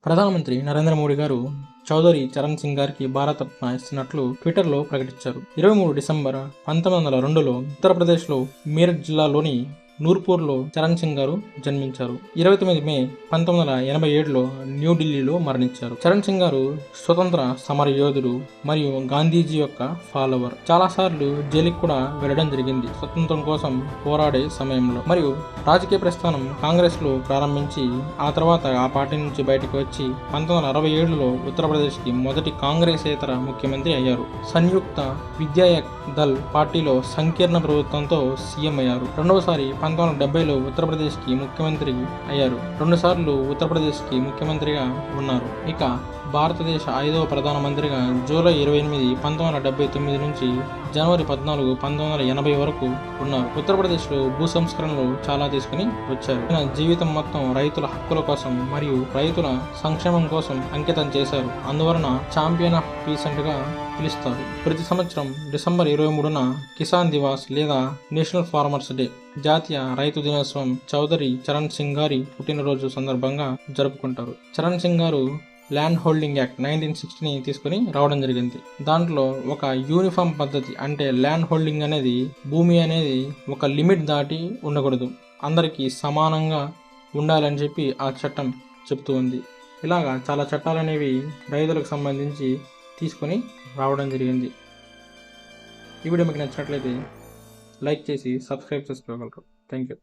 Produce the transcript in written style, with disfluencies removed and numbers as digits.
ప్రధానమంత్రి నరేంద్ర మోడీ గారు చౌదరి చరణ్ సింగ్ గారికి భారతరత్న ఇస్తున్నట్లు ట్విట్టర్లో ప్రకటించారు. 23 డిసెంబర్ 1902లో ఉత్తరప్రదేశ్లో మీరట్ జిల్లాలోని నూర్పూర్లో చరణ్ సింగ్ గారు జన్మించారు. 29 మే 1987లో న్యూఢిల్లీలో మరణించారు. చరణ్ సింగ్ గారు స్వతంత్ర సమర యోధుడు మరియు గాంధీజీ యొక్క ఫాలోవర్. చాలాసార్లు జైలుకి కూడా వెళ్ళడం జరిగింది స్వతంత్రం కోసం పోరాడే సమయంలో. మరియు రాజకీయ ప్రస్థానం కాంగ్రెస్ లో ప్రారంభించి ఆ తర్వాత ఆ పార్టీ నుంచి బయటకు వచ్చి 1967లో ఉత్తరప్రదేశ్కి మొదటి కాంగ్రెసేతర ముఖ్యమంత్రి అయ్యారు. సంయుక్త విద్యాయక్ దళ్ పార్టీలో సంకీర్ణ ప్రభుత్వంతో సీఎం అయ్యారు. రెండవసారి 1970లో ఉత్తరప్రదేశ్కి ముఖ్యమంత్రి అయ్యారు. 2 సార్లు ఉత్తరప్రదేశ్కి ముఖ్యమంత్రిగా ఉన్నారు. ఇక భారతదేశ 5వ ప్రధానమంత్రిగా జూలై 28, 1979 నుంచి జనవరి 14, 1980 వరకు ఉన్నారు. ఉత్తరప్రదేశ్లో భూ సంస్కరణలు చాలా తీసుకుని వచ్చారు. ఆయన జీవితం మొత్తం రైతుల హక్కుల కోసం మరియు రైతుల సంక్షేమం కోసం అంకితం చేశారు. అందువలన ఛాంపియన్ ఆఫ్ పీసెంట్ గా పిలుస్తారు. ప్రతి సంవత్సరం డిసెంబర్ 23న కిసాన్ దివాస్ లేదా నేషనల్ ఫార్మర్స్ డే జాతీయ రైతు దినోత్సవం చౌదరి చరణ్ సింగ్ గారి పుట్టినరోజు సందర్భంగా జరుపుకుంటారు. చరణ్ సింగ్ గారు ల్యాండ్ హోల్డింగ్ యాక్ట్ 1960ని తీసుకుని రావడం జరిగింది. దాంట్లో ఒక యూనిఫామ్ పద్ధతి, అంటే ల్యాండ్ హోల్డింగ్ అనేది భూమి అనేది ఒక లిమిట్ దాటి ఉండకూడదు, అందరికీ సమానంగా ఉండాలని చెప్పి ఆ చట్టం చెప్తూ ఉంది. ఇలాగా చాలా చట్టాలు అనేవి రైతులకు సంబంధించి తీసుకొని రావడం జరిగింది. ఈ వీడియో మీకు నచ్చినట్లయితే లైక్ చేసి సబ్స్క్రైబ్ చేసుకోగలరు. Thank you.